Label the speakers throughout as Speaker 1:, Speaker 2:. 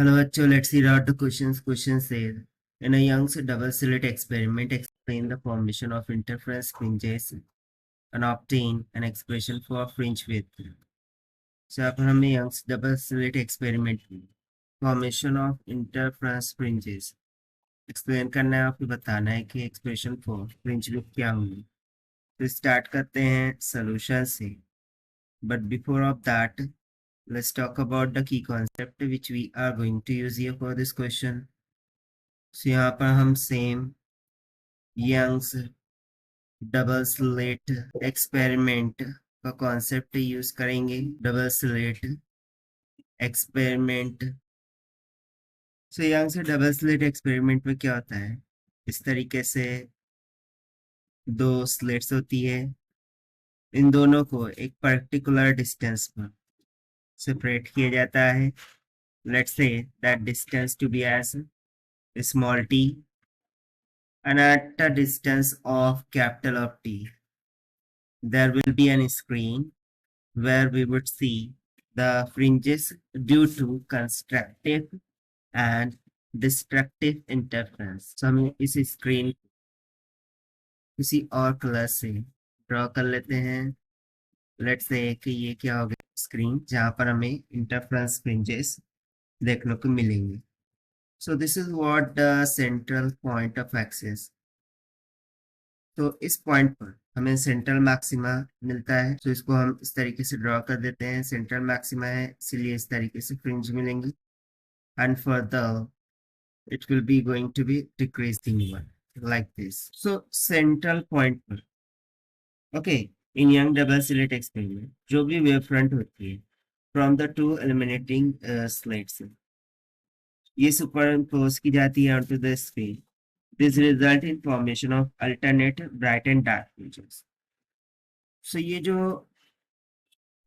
Speaker 1: Hello, bachcho. Let's read out the questions. Question says, in a Young's double slit experiment, explain the formation of interference fringes and obtain an expression for fringe width. So, यहाँ पर हमें Young's double slit experiment में formation of interference fringes explain करना है, आपको बताना है कि एक्सप्रेशन फॉर फ्रिंज विड्थ क्या होगी। तो स्टार्ट करते हैं सॉल्यूशन से, but before of that let's talk about the key concept which we are going to use here for this question. So यहाँ पर हम same Young's double slit experiment का कॉन्सेप्ट यूज करेंगे। Double slit experiment. So Young's double slit experiment में क्या होता है, इस तरीके से दो स्लिट्स होती है, इन दोनों को एक पर्टिकुलर डिस्टेंस पर सेपरेट किया जाता है। Let's say that distance to be as small t, and at a distance of capital of T, there will be an screen where we would see the fringes due to constructive and destructive interference. So हमें इस screen किसी और colour से draw कर लेते हैं। Let's say कि ये क्या हो गया, स्क्रीन जहां पर हमें इंटरफेरेंस फ्रिंजेस देखने को मिलेंगे। So this is what the central point of axis. तो इस पॉइंट पर हमें सेंट्रल मैक्सिमा मिलता है। तो इसको हम इस तरीके से ड्रॉ कर देते हैं, सेंट्रल मैक्सिमा है इसलिए इस तरीके से फ्रिंज मिलेंगी, and further it will be going to be decreasing one like this. So central point पर okay, in young double slit experiment जो भी वेव फ्रंट होती है from the two eliminating slits ये सुपरइम्पोज की जाती है onto the screen. This result in formation of alternate bright and dark fringes. So ये जो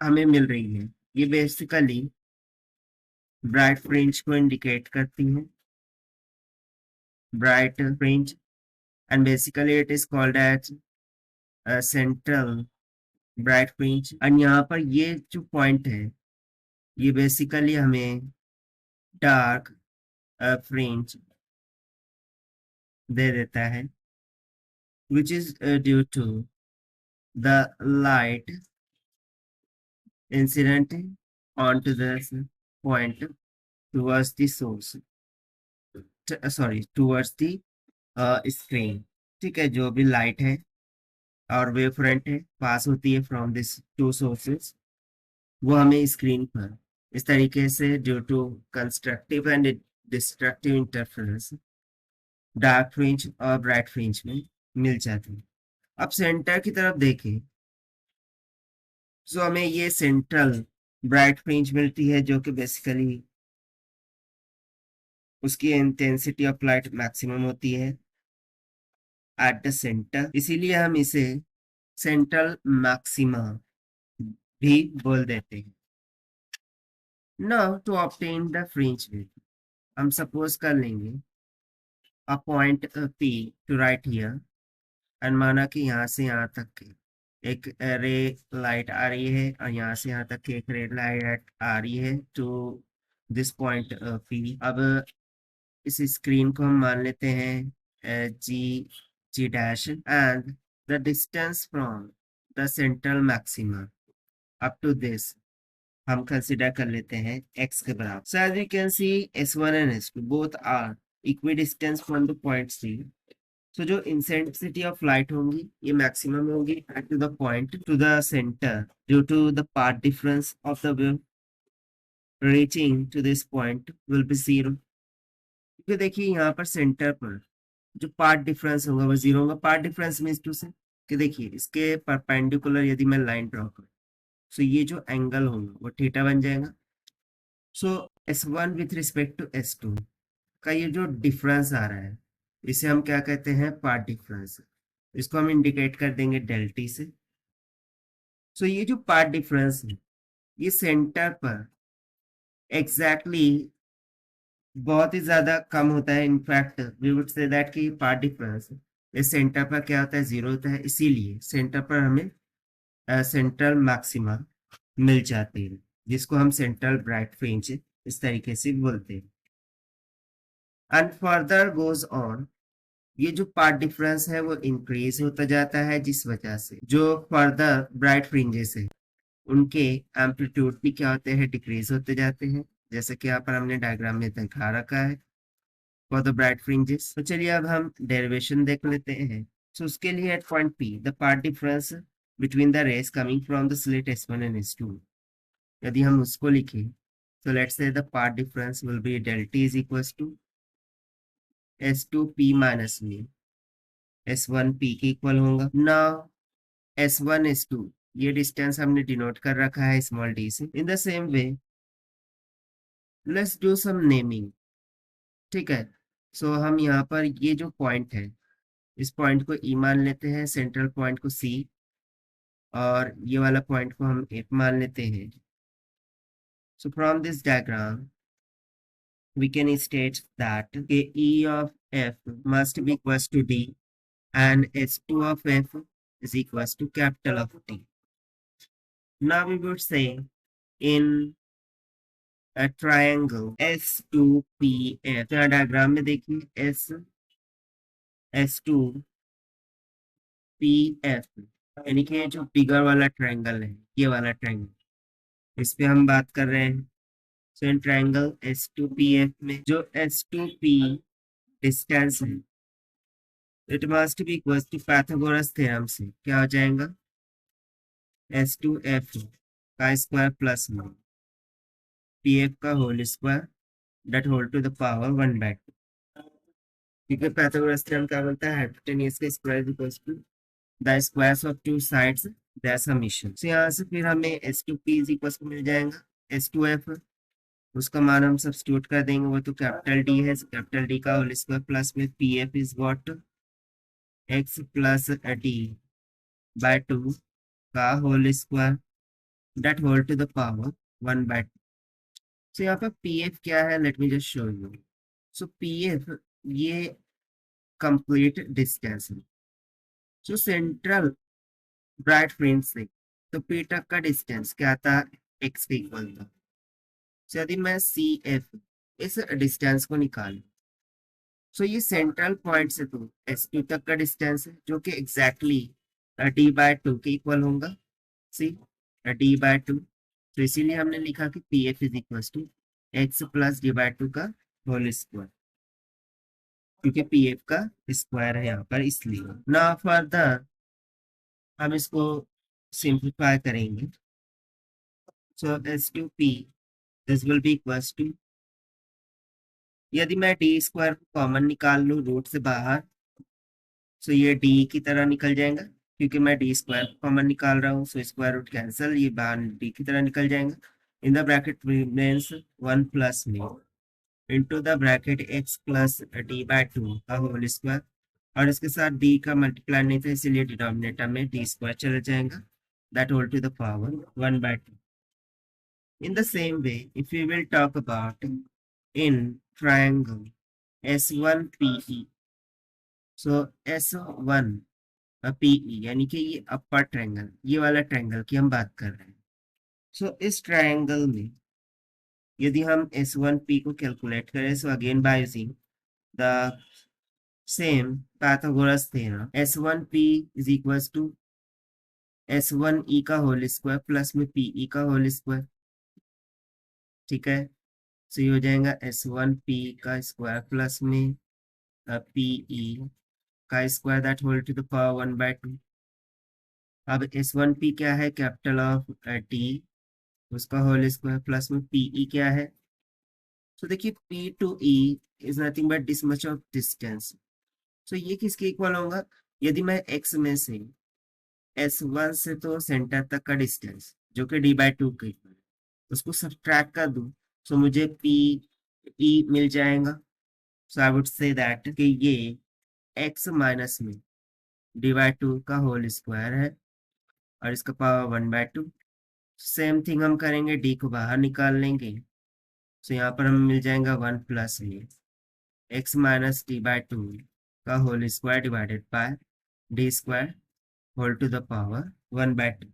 Speaker 1: हमें मिल रही है ये बेसिकली ब्राइट फ्रिंज को इंडिकेट करती है, bright fringe, and basically it is called as central bright fringe. And यहाँ पर ये जो पॉइंट है ये बेसिकली हमें डार्क फ्रिंज दे देता है, which is due to the light incident onto this point towards the source, sorry towards the screen. ठीक है, जो भी लाइट है और वेव फ्रंट है पास होती है फ्रॉम दिस टू सोर्सेस, वो हमें स्क्रीन पर इस तरीके से due to constructive and destructive interference dark fringe और ब्राइट फ्रिंज में मिल जाती है। अब सेंटर की तरफ देखें तो हमें ये सेंट्रल ब्राइट फ्रिंज मिलती है जो कि बेसिकली उसकी इंटेंसिटी ऑफ लाइट मैक्सिमम होती है एट द सेंटर, इसीलिए हम इसे सेंट्रल मैक्सिमा भी बोल देते हैं। Now to obtain the fringe width हम सपोज कर लेंगे a point P to right here, and माना कि यहाँ से यहाँ तक एक रे लाइट आ रही है और यहाँ से यहाँ तक एक रे लाइट आ रही है टू दिस पॉइंट P। अब इस स्क्रीन को हम मान लेते हैं G dash, and the distance from the central maxima up to this हम कंसिडर कर लेते हैं x के बराबर। So as we can see S1 and S2 both are equidistant from the point C. So जो intensity of light होंगी ये maximum होगी at to the point to the center due to the path difference of the wave reaching to this point will be 0. क्योंकि देखिए यहाँ पर centre पर जो पार्ट डिफरेंस होगा वो 0 होगा। पार्ट डिफरेंस मीन्स टू से कि देखिए इसके परपेंडिकुलर यदि मैं लाइन ड्रॉ करूँ सो ये जो एंगल होगा वो थीटा बन जाएगा। सो S1 with respect to S2 का ये जो डिफरेंस आ रहा है इसे हम क्या कहते हैं, पार्ट डिफरेंस। इसको हम इंडिकेट कर देंगे डेल टी से। सो ये जो पार्ट डिफरेंस है ये सेंटर पर एग्जैक्टली बहुत ही ज्यादा कम होता है। In fact we would say that कि पार्ट डिफरेंस इस सेंटर पर क्या होता है, 0 होता है, इसीलिए सेंटर पर हमें सेंट्रल मैक्सिमा मिल जाती है जिसको हम सेंट्रल ब्राइट फ्रिंज इस तरीके से बोलते हैं। एंड फर्दर गोज ऑन, ये जो पार्ट डिफरेंस है वो इंक्रीज होता जाता है, जिस वजह से जो फर्दर ब्राइट फ्रिंजेस है उनके एम्पलीट्यूड भी क्या होते हैं, डिक्रीज होते जाते हैं, जैसे कि यहाँ पर हमने डायग्राम में दिखा रखा है फॉर द ब्राइट फ्रिंजेस। तो चलिए अब हम डेरिवेशन देख लेते हैं। सो उसके लिए at point P the path difference between the rays coming from the slit S1 and S2, यदि हम उसको लिखें तो let's say the path difference will be del t is equals to S2p minus v, S1p के equal होगा। Now S1 S2 ये distance हमने denote कर रखा है स्मॉल d से। In the same way let's do some naming, ठीक है। सो हम यहाँ पर ये जो पॉइंट है इस पॉइंट को E मान लेते हैं, सेंट्रल पॉइंट को C, और ये वाला पॉइंट को हम F मान लेते हैं। So from this diagram we can state that E of F must be equals to D and S2 of F is equals to capital of T. Now we would say in a triangle S2PF, तो diagram में देखिए S2PF यानी कि जो बिगर वाला triangle है, ये वाला ट्रायंगल, इस पे हम बात कर रहे हैं। सो इन ट्रायंगल S2PF में जो S2P डिस्टेंस है it must be equals to Pythagoras theorem से क्या हो जाएगा, S2F का स्क्वायर प्लस में PF का whole square that whole to the power 1/2, क्योंकि पाइथागोरस थ्योरम क्या बोलता है, हाइपोटेन्यूज का square equals to the squares of two sides their summation. तो यहाँ से फिर हमें S2P इज इक्वल्स टू मिल जाएगा S2F, उसका मान हम सब्स्टिट्यूट कर देंगे, वो तो कैपिटल D है, कैपिटल D का होल स्क्वायर प्लस में PF is what, x plus D by 2 का whole square that whole to the power 1/2। So यहाँ पर PF क्या है, let me just show you. So PF ये कंप्लीट डिस्टेंस है, जो सेंट्रल ब्राइट फ्रिंज से तो P तक का डिस्टेंस क्या था, x के इक्वल था। सो यदि मैं CF इस डिस्टेंस को निकालूं, सो ये सेंट्रल पॉइंट से तो S2 तक का डिस्टेंस है, जो कि एग्जैक्टली D/2 के इक्वल होगा, सी D/2। तो इसीलिए हमने लिखा कि PF is equal to x plus D/2 का होल स्क्वायर, क्योंकि PF का स्क्वायर है यहाँ पर, इसलिए। ना फर्दर हम इसको सिंप्लीफाई करेंगे। So S2P this will be equals to, यदि मैं D स्क्वायर को कॉमन निकाल लूँ रूट से बाहर, सो ये D की तरह निकल जाएगा, क्योंकि मैं D स्क्वायर को कॉमन निकाल रहा हूँ। सो स्क्वायर रूट कैंसिल, ये बाहर D की तरह निकल जाएगा। In the bracket remains 1 plus में into the bracket x plus D/2 का होल स्क्वायर, और इसके साथ D का मल्टीप्लाई नहीं था, इसीलिए डिनोमिनेटर में D स्क्वायर चला जाएगा, that whole to the power 1/2। In the same way, if we will talk about in triangle S1PE, so S1 PE यानी कि ये अपर ट्रायंगल, ये वाला ट्रायंगल की हम बात कर रहे हैं। सो इस ट्रायंगल में यदि हम S1P को कैलकुलेट करें, so again by using the same Pythagoras theorem, S1P is equals to S1E का होल स्क्वायर प्लस में PE का होल स्क्वायर, ठीक है। सो ये हो जाएगा S1P का स्क्वायर प्लस में PE का square that whole to the power 1/2। अब S1P क्या है, कैपिटल ऑफ T, उसका होल स्क्वायर प्लस में PE क्या है। सो देखिए P to E is nothing but this much of distance. So ये किसके इक्वल होगा, यदि मैं x में से S1 से तो सेंटर तक का डिस्टेंस जो कि D/2 के इक्वल है उसको सब्ट्रैक्ट कर दूं, सो मुझे PE मिल जाएगा। सो आई वुड से दैट कि ये x माइनस में D/2 का होल स्क्वायर है और इसका पावर 1/2। सेम थिंग हम करेंगे, D को बाहर निकाल लेंगे, सो यहाँ पर हमें मिल जाएगा 1 प्लस में x माइनस D/2 का whole square divided by D square whole to the power 1/2।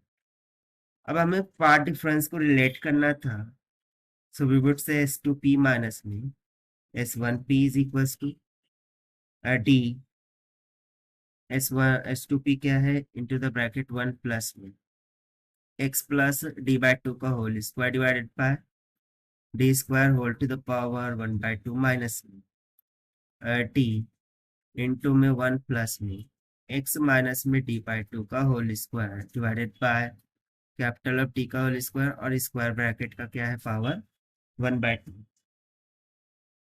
Speaker 1: अब हमें पार्ट डिफरेंस को रिलेट करना था, सो वी वुड से S2P माइनस में S1p is equals to D S2p क्या है इंटू द ब्रैकेट 1 प्लस में x plus D by two का whole square divided by D square whole to the power 1/2 minus T into में 1 plus में x minus में D by two का whole square divided by capital of T का whole square और square bracket का क्या है पावर 1/2।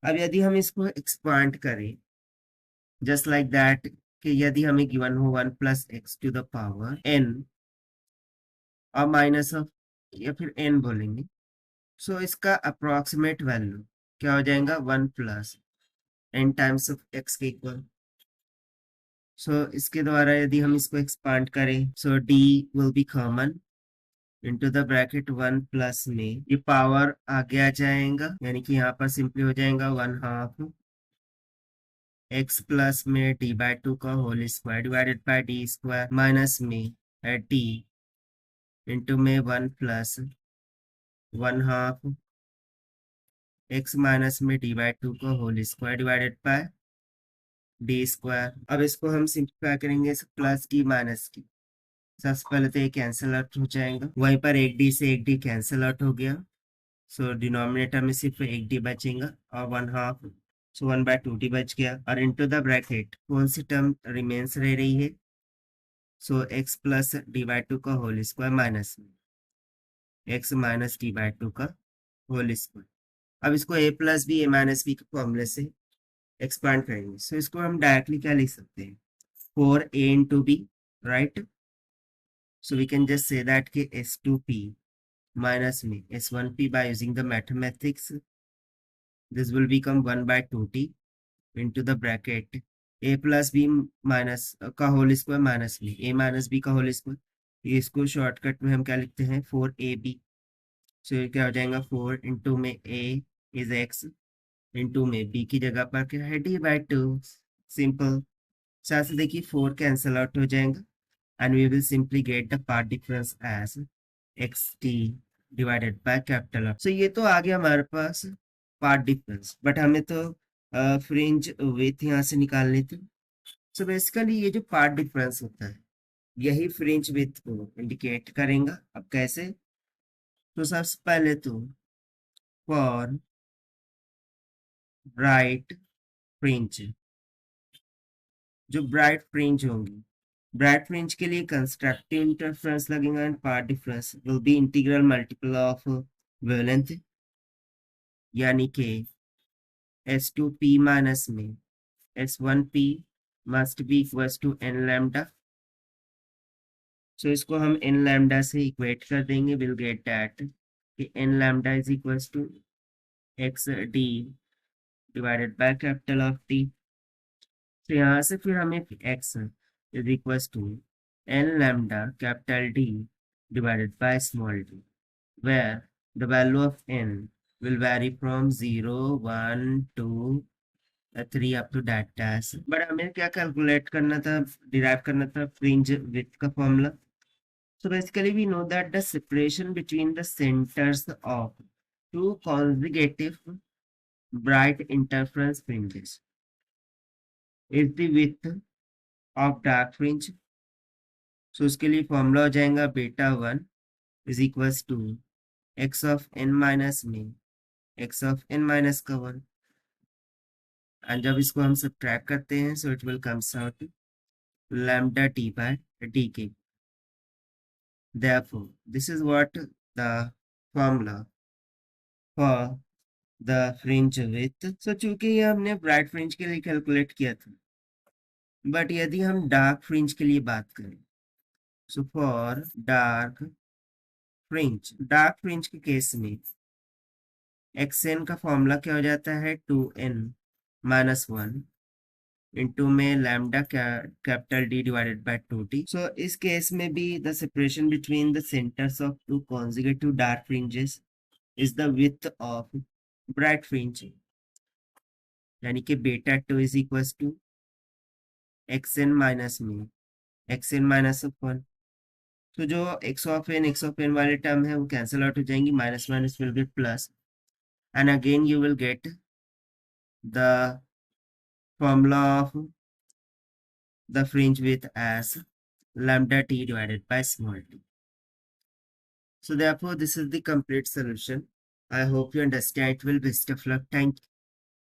Speaker 1: अब यदि हम इसको एक्सपांड करें जस्ट लाइक दैट कि यदि हमें गिवन हो 1 plus x to the power n और माइनस ऑफ या फिर n बोलेंगे, सो इसका अप्रोक्सीमेट वैल्यू क्या हो जाएगा 1 plus n times of x के इक्वल। सो इसके द्वारा यदि हम इसको एक्सपांड करें सो d will be common into the bracket 1 plus में ये पावर आगे आ जाएगा यानी कि यहाँ पर सिंपली हो जाएगा 1/2 x प्लस में डी बाई टू का whole square divided by D square minus में टी इंटू में 1 प्लस 1/2 x माइनस में डी बाई टू का whole square divided by D square. अब इसको हम सिंप्लीफाई करेंगे प्लस की माइनस की, सबसे पहले तो ये कैंसिल आउट हो जाएगा, वहीं पर एक डी से एक डी कैंसिल आउट हो गया, सो डिनोमिनेटर में सिर्फ एक डी बचेगा और 1/2 सो 1/2 बच गया और इनटू द ब्रैकेट कौन सी टर्म रिमेन्स रह रही है so x plus D by two का whole square minus x minus D by two का होल स्क्वायर। अब इसको a plus B A minus B के फॉर्मूले से एक्सपांड करेंगे सो इसको हम डायरेक्टली क्या लिख सकते हैं 4a into B right. So we can just say that कि s2p minus में s1p by using the mathematics this will become 1/2t into the bracket a plus b minus का होल स्क्वायर माइनस में a minus b का whole square. इसको shortcut में हम क्या लिखते हैं 4ab। सो ये क्या हो जाएगा 4 इंटू में a इज x इंटू में b की जगह पर क्या है d/2 सिंपल। साथ से देखिए 4 कैंसिल आउट हो जाएगा and we will simply get the part difference as xt divided by capital R। So ये तो आ गया हमारे पास पार्ट डिफरेंस, बट हमें तो फ्रिंज विथ यहाँ से निकालनी थी। सो बेसिकली ये जो पार्ट डिफरेंस होता है यही फ्रिंज विथ को इंडिकेट करेगा। अब कैसे, तो सबसे पहले तो फॉर ब्राइट फ्रिंज, जो ब्राइट फ्रिंज होंगी ब्राइट फ्रिंज के लिए कंस्ट्रक्टिव इंटरफेरेंस लगेगा and path difference will be integral multiple of wavelength यानी कि s2p माइनस में s1p must be equals to n lambda. So इसको हम n लैम्डा से इक्वेट कर देंगे, विल गेट दैट कि n lambda is equals to x d divided by capital of t। तो यहाँ से फिर हमें x is equals to n lambda capital D divided by small d, where the value of n will vary from 0, 1, 2, 3 up to that dash। But हमें क्या calculate करना था, derive करना था फ्रिंज विड्थ का formula. So basically we know that the separation between the centers of two consecutive bright interference fringes is the width of dark fringe। सो उसके लिए फॉर्मूला हो जाएगा beta 1 is equals to x of n minus में x of n minus का 1 and जब इसको हम सब्ट्रैक्ट करते हैं so it will comes out lambda t बाय dk। therefore this is what the formula for the fringe width। सो चूंकि ये हमने ब्राइट फ्रिंज के लिए कैलकुलेट किया था, बट यदि हम डार्क फ्रिंज के लिए बात करें सो फॉर डार्क फ्रिंज के केस में xn का फॉर्मूला क्या हो जाता है 2n माइनस 1 इंटू में lambda capital D divided by 2t। So इस केस में भी the separation between the centres of two consecutive dark fringes is the width of bright fringe यानी कि beta 2 is equals to xn minus में xn minus of 1। तो जो x of n वाले term है वो कैंसिल आउट हो जाएंगी, minus minus will get plus and again you will get the formula of the fringe width as lambda t divided by small t. So therefore, this is the complete solution. I hope you understand. It will best of luck. Thank you.